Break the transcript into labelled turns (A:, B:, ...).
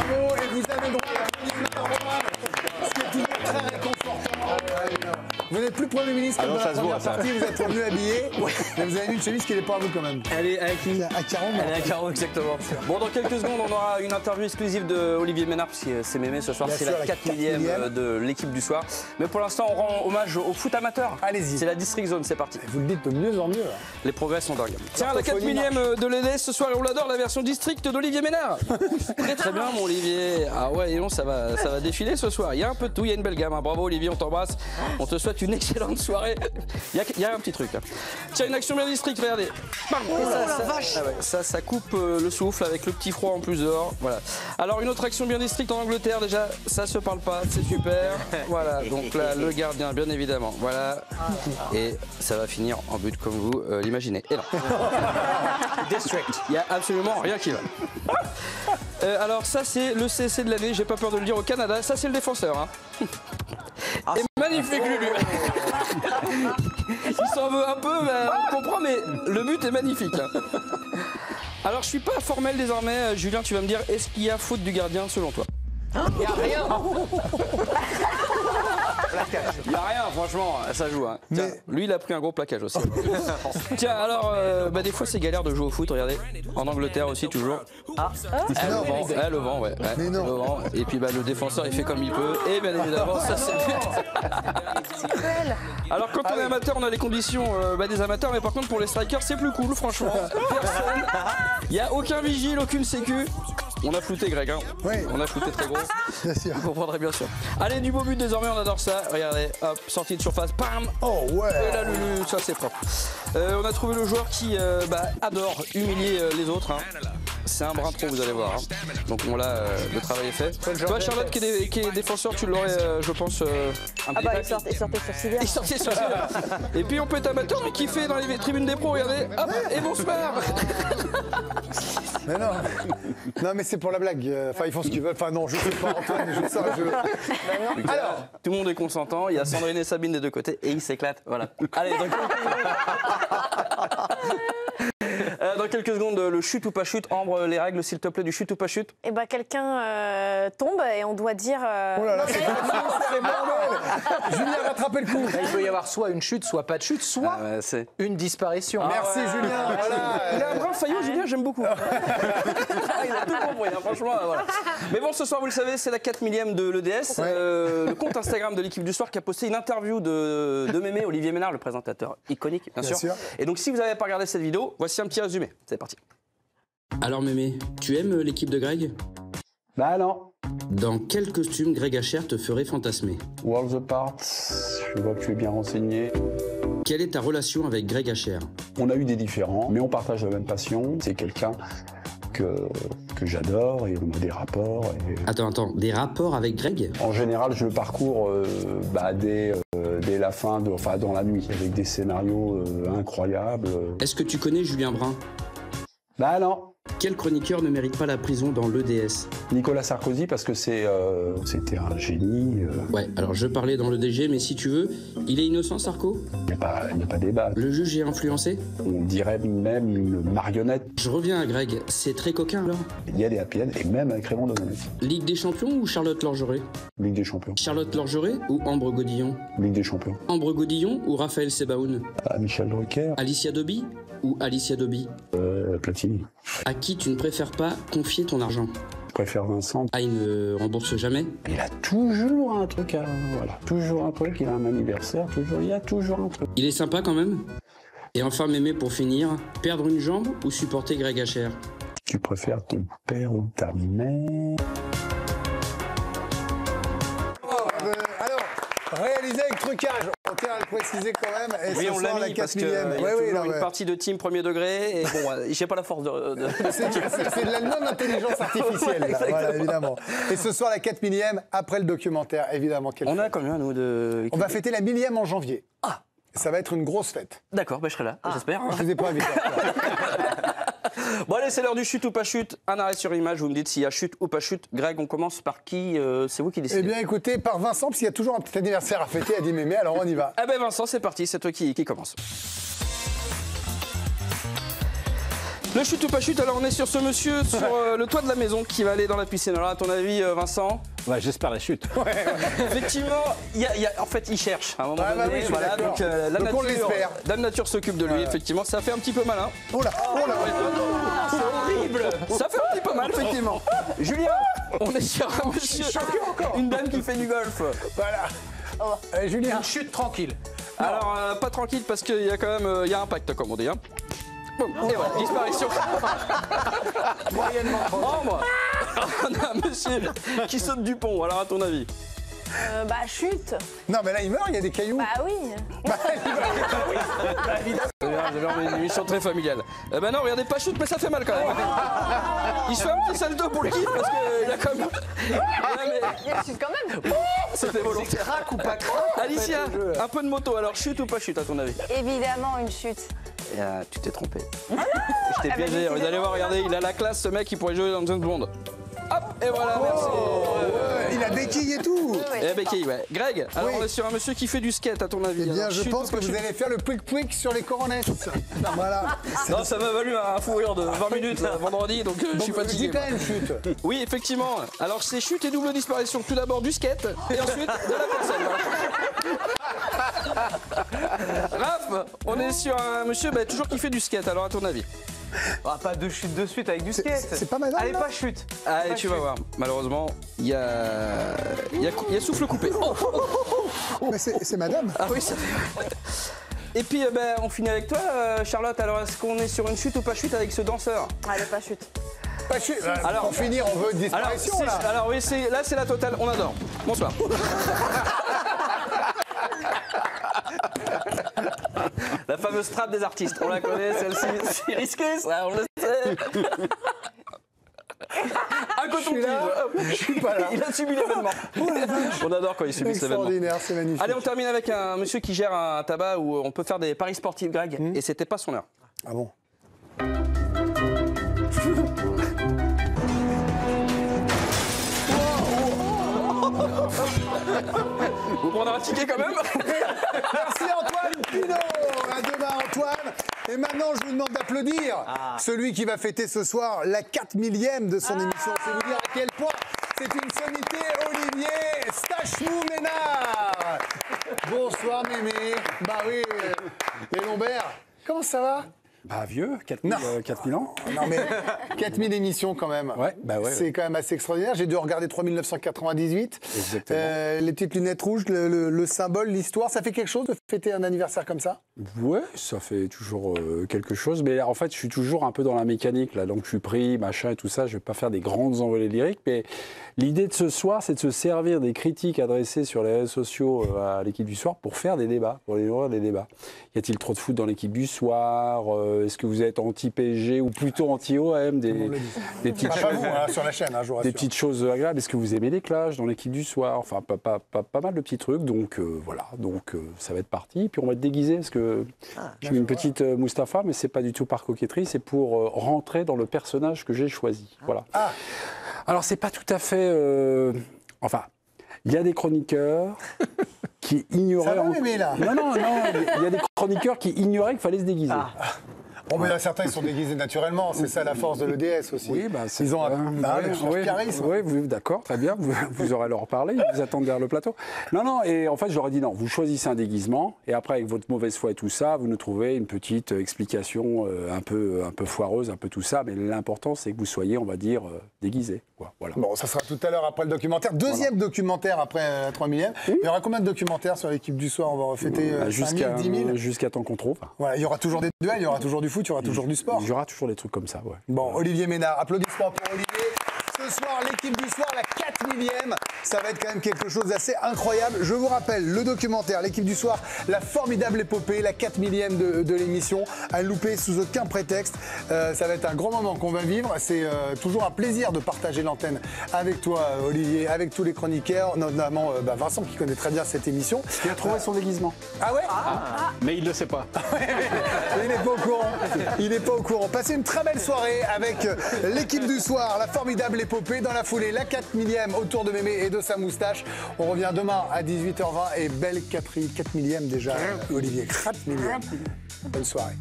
A: Bravo, et vous avez droit à la poignée de main Romain, ce qui est toujours très réconfortant. Vous n'êtes plus Premier ministre comme dans la première partie, vous êtes revenu habillé, mais vous avez mis une chemise qui n'est pas à vous quand même.
B: Elle est à qui?
A: À Caron.
B: Elle est à Caron, exactement. Bon, dans quelques secondes, on aura une interview exclusive de Olivier Ménard, parce que c'est mémé ce soir, c'est la 4e de l'équipe du soir. Mais pour l'instant, on rend hommage au foot amateur.
A: Allez-y.
B: C'est la District Zone, c'est parti.
A: Vous le dites de mieux en mieux.
B: Les progrès sont dingues. Tiens, la 4e de l'EDS ce soir, et on l'adore, la version district d'Olivier Ménard. Très très bien, mon Olivier. Ah ouais, et non, ça va défiler ce soir. Il y a un peu de tout, il y a une belle gamme. Hein. Bravo Olivier, on t'embrasse. On te souhaite une excellente soirée. Il y a un petit truc. Hein. Tiens, une action bien district, regardez. Bam. Ça coupe le souffle avec le petit froid en plus dehors. Voilà. Alors, une autre action bien district en Angleterre, déjà, ça se parle pas, c'est super. Voilà, donc là, le gardien, bien évidemment. Voilà. Et ça va finir en but comme vous l'imaginez. Et non. District. Il n'y a absolument rien qui va. Alors, ça, c'est le CSC de l'année, j'ai pas peur de le dire, au Canada. Ça, c'est le défenseur. Hein. Et magnifique, Lulu. Il s'en veut un peu, on comprend, mais le but est magnifique. Alors, je suis pas formel désormais. Julien, tu vas me dire, est-ce qu'il y a faute du gardien selon toi?
C: Il n'y a rien.
B: Il n'y a rien, franchement, ça joue. Hein. Tiens, lui, il a pris un gros plaquage aussi. Tiens, alors, des fois, c'est galère de jouer au foot, regardez. En Angleterre aussi, toujours. Le vent, ouais. Le vent. Et puis, le défenseur, il fait comme il peut. Et bien évidemment, ça, c'est le but. Alors, quand on est amateur, on a les conditions des amateurs. Mais par contre, pour les strikers, c'est plus cool, franchement. Personne. Il n'y a aucun vigile, aucune sécu. On a flouté, Greg. Hein.
A: Oui.
B: On a flouté très gros.
A: Bien sûr.
B: Vous comprendrez bien sûr. Allez, du beau but désormais, on adore ça. Regardez, hop, sortie de surface, bam.
A: Oh ouais.
B: Et là, Lulu, ça c'est propre. On a trouvé le joueur qui adore humilier les autres. Hein. C'est un brin trop, vous allez voir. Hein. Donc là, le travail est fait. Toi, Charlotte, qui est défenseur, tu l'aurais, je pense, un petit
D: il sortait sur Civière.
B: Il sortait sur Civière. Et puis on peut être amateur, mais qui fait dans les tribunes des pros, regardez, hop, et bonsoir.
A: Mais non. Non, mais c'est pour la blague. Enfin, ils font ce qu'ils veulent. Enfin, non, je sais pas, Antoine, je sais pas.
B: Alors, tout le monde est consentant. Il y a Sandrine et Sabine des deux côtés et ils s'éclatent. Voilà. Allez, dans quelques secondes, le chute ou pas chute. Ambre, les règles, s'il te plaît, du chute ou pas chute.
D: Eh ben, quelqu'un tombe et on doit dire.
A: Oh là là, c'est bordel. Julien a rattrapé le coup.
C: Il peut y avoir soit une chute, soit pas de chute, soit une disparition.
A: Merci, Julien. Voilà.
B: Il a un brin faillot, Julien, j'aime beaucoup. Il a tout compris, hein, franchement. Voilà. Mais bon, ce soir, vous le savez, c'est la 4e de l'EDS. Le compte Instagram de l'équipe du soir qui a posté une interview de Mémé, Olivier Ménard, le présentateur iconique, bien sûr. Et donc, si vous n'avez pas regardé cette vidéo, voici un petit résumé. C'est parti. Alors, Mémé, tu aimes l'équipe de Greg?
E: Bah non.
B: Dans quel costume Greg Hacher te ferait fantasmer?
E: World the Parts, je vois que tu es bien renseigné.
B: Quelle est ta relation avec Greg Hacher?
E: On a eu des différends, mais on partage la même passion. C'est quelqu'un que j'adore et on a des rapports. Et...
B: Attends, des rapports avec Greg?
E: En général, je le parcours dès la fin, dans la nuit, avec des scénarios incroyables.
B: Est-ce que tu connais Julien Brun?
E: Bah non.
B: Quel chroniqueur ne mérite pas la prison dans l'EDS?
E: Nicolas Sarkozy, parce que c'était un génie.
B: Ouais, alors je parlais dans le DG, mais si tu veux, il est innocent, Sarko?
E: Il n'y a pas débat.
B: Le juge est influencé?
E: On dirait même une marionnette.
B: Je reviens à Greg, c'est très coquin alors?
E: Il y a des happy end, et même avec Raymond Domenech.
B: Ligue des Champions ou Charlotte Lorgeret?
E: Ligue des Champions.
B: Charlotte Lorgeret ou Ambre Godillon?
E: Ligue des Champions.
B: Ambre Godillon ou Raphaël Sebaoun?
E: Michel Drucker.
B: Alicia Dobi ou Alicia Dobi?
E: Platini.
B: À qui tu ne préfères pas confier ton argent?
E: Je préfère Vincent.
B: Ah, il ne rembourse jamais?
E: Il a toujours un truc toujours un truc, il a un anniversaire, il y a toujours un truc.
B: Il est sympa quand même? Et enfin, Mémé, pour finir, perdre une jambe ou supporter Greg Hacher?
E: Tu préfères ton père ou ta mère?
A: Réalisé avec trucage, on tient à le préciser quand même. Et
B: oui,
A: ce
B: on
A: soir,
B: l'a mis parce qu'il y a toujours une partie de team premier degré. Et bon, j'ai pas la force de...
A: C'est de la non-intelligence artificielle, là, voilà, évidemment. Et ce soir, la 4 après le documentaire, évidemment.
B: On a combien, nous, de...
A: On va fêter la 1000e en janvier.
B: Ah.
A: Ça va être une grosse fête.
B: D'accord, je serai là, j'espère.
A: Je vous ai pas invité.
B: Bon allez, c'est l'heure du chute ou pas chute. Un arrêt sur image, vous me dites s'il y a chute ou pas chute. Greg, on commence par qui? C'est vous qui décidez.
A: Eh bien écoutez, par Vincent, parce qu'il y a toujours un petit anniversaire à fêter, a dit Mémé, alors on y va.
B: Ah ben Vincent, c'est parti, c'est toi qui commence. Le chute ou pas chute, alors on est sur ce monsieur sur le toit de la maison qui va aller dans la piscine. Alors à ton avis, Vincent?
F: Ouais, j'espère la chute.
B: Effectivement, en fait, il cherche à un moment donné.
A: Oui,
B: voilà, donc
A: on l'espère.
B: la nature s'occupe de lui, effectivement. Ça fait un petit peu malin.
A: Oh là,
B: c'est horrible. Ça fait un petit peu mal, effectivement. Julien, on est sur un monsieur, une dame qui fait du golf.
A: Voilà. Allez, Julien.
C: Une chute tranquille.
B: Alors, pas tranquille parce qu'il y a quand même il y a impact, comme on dit. Hein. Boum, et voilà, disparition.
C: Moyennement.
B: Ombre. On a un monsieur qui saute du pont, alors à ton avis?
D: Bah, chute.
A: Non, mais là, il meurt, il y a des cailloux.
D: Bah oui.
B: Vous avez une émission très familiale. Eh ben non, regardez, pas chute, mais ça fait mal quand même. Il se fait un petit salto pour le kiff parce qu'il y a quand même.
D: Il y a chute quand même.
B: C'était volontaire.
C: Crac ou pas crac?
B: Alicia, un peu de moto, alors chute ou pas chute à ton avis?
D: Évidemment, une chute.
B: Tu t'es trompé. Je t'ai piégé, vous allez voir, regardez, il a la classe, ce mec, il pourrait jouer dans James Bond. Hop, et voilà, merci.
A: Il a béquille et tout.
B: Et béquille, ouais. Greg, alors on est sur un monsieur qui fait du skate, à ton avis?
A: Eh bien,
B: alors,
A: je
B: chute
A: pense
B: ou
A: que
B: pas
A: vous
B: chute?
A: allez faire le pouic-pouic sur les coronettes. Voilà.
B: Non, ça m'a valu un fou rire de 20 minutes vendredi, donc je suis
A: Donc,
B: fatigué.
A: dis quand même chute.
B: Oui, effectivement. Alors, c'est chute et double disparition. Tout d'abord du skate et ensuite de la personne. Raph, on est sur un monsieur toujours qui fait du skate, alors à ton avis?
C: Ah, pas deux chutes de suite avec du skate.
A: C'est pas madame.
C: Allez,
A: là
C: pas chute.
B: Allez, tu vas voir. Malheureusement, il y a souffle coupé. Oh.
A: Mais c'est madame.
B: Ah oui, ça fait. Et puis, on finit avec toi, Charlotte. Alors, est-ce qu'on est sur une chute ou pas chute avec ce danseur?
D: Allez, pas chute.
A: Pas chute.
B: Alors,
A: pour finir, on veut une disparition là.
B: Alors oui, là c'est la totale, on adore. Bonsoir. La fameuse trappe des artistes, on la connaît, celle-ci, c'est risqué ça, on le sait. Un coton-tige.
A: Je suis pas là.
B: Il a subi l'événement. On adore quand il subit cet événement.
A: Extraordinaire, c'est magnifique.
B: Allez, on termine avec un monsieur qui gère un tabac où on peut faire des paris sportifs, Greg, et c'était pas son heure.
A: Ah bon?
B: Vous prendrez un ticket quand même?
A: Merci Antoine Pinault. À demain Antoine. Et maintenant, je vous demande d'applaudir celui qui va fêter ce soir la 4 millième de son émission. C'est vous dire à quel point c'est une sommité. Olivier Stachmou-Ménard. Bonsoir Mémé. Bah oui. Et Lombert, comment ça va?
E: Bah vieux, 4000 ans.
A: Non mais 4000 émissions quand même.
E: Ouais, bah ouais.
A: C'est quand même assez extraordinaire. J'ai dû regarder 3998.
E: Exactement.
A: Les petites lunettes rouges, le symbole, l'histoire, ça fait quelque chose de fêter un anniversaire comme ça?
E: Ouais, ça fait toujours quelque chose. Mais en fait, je suis toujours un peu dans la mécanique, là. Donc je suis pris, machin et tout ça. Je vais pas faire des grandes envolées lyriques. Mais l'idée de ce soir, c'est de se servir des critiques adressées sur les réseaux sociaux à l'équipe du soir pour faire des débats, pour les nourrir des débats. Y a-t-il trop de foot dans l'équipe du soir? Est-ce que vous êtes anti-PSG ou plutôt anti-OM? Des petites choses,
A: Pas vous, hein, sur la chaîne, hein, je vous rassure.
E: des petites choses agréables. Est-ce que vous aimez les clashs dans l'équipe du soir? Enfin, pas mal de petits trucs. Donc voilà, donc ça va être parti. Puis on va être déguisé parce que j'ai mis une petite Mustapha, mais c'est pas du tout par coquetterie, c'est pour rentrer dans le personnage que j'ai choisi. Voilà. Alors c'est pas tout à fait. Enfin, il y a des chroniqueurs qui ignoraient.
A: Ça va, Mémé, là?
E: Non, il y a des chroniqueurs qui ignoraient qu'il fallait se déguiser.
A: Bon, mais là, certains, ils sont déguisés naturellement. C'est ça la force de l'EDS aussi.
E: Oui, bah,
A: ils ont un charisme.
E: Oui, d'accord, très bien. Vous aurez leur parler. Ils vous attendent derrière le plateau. Non, et en fait, je leur ai dit non. Vous choisissez un déguisement et après, avec votre mauvaise foi et tout ça, vous nous trouvez une petite explication un peu foireuse, un peu tout ça. Mais l'important, c'est que vous soyez, on va dire, déguisés. Voilà.
A: Bon, ça sera tout à l'heure après le documentaire. Deuxième documentaire après la 3 millième. Il y aura combien de documentaires sur l'équipe du soir? On va refêter 5 000, 10 000
E: jusqu'à temps qu'on trouve.
A: Voilà, il y aura toujours des duels, il y aura toujours du foot, il y aura toujours du sport.
E: Il y aura toujours des trucs comme ça, ouais.
A: Bon, Olivier Ménard, applaudissements pour Olivier. Ce soir, l'équipe du soir, la 4 millième. Ça va être quand même quelque chose d'assez incroyable. Je vous rappelle, le documentaire, l'équipe du soir, la formidable épopée, la 4 millième de l'émission, à louper sous aucun prétexte. Ça va être un grand moment qu'on va vivre. C'est toujours un plaisir de partager l'antenne avec toi, Olivier, avec tous les chroniqueurs, notamment Vincent qui connaît très bien cette émission.
E: Il a trouvé son déguisement.
A: Ah ouais?
F: Mais il ne le sait pas.
A: Il n'est pas au courant. Il n'est pas au courant. Passez une très belle soirée avec l'équipe du soir, la formidable épopée. Dans la foulée, la 4 millième autour de Mémé et de sa moustache. On revient demain à 18h20 et belle 4 millième déjà, Olivier. 4 millième. Bonne soirée.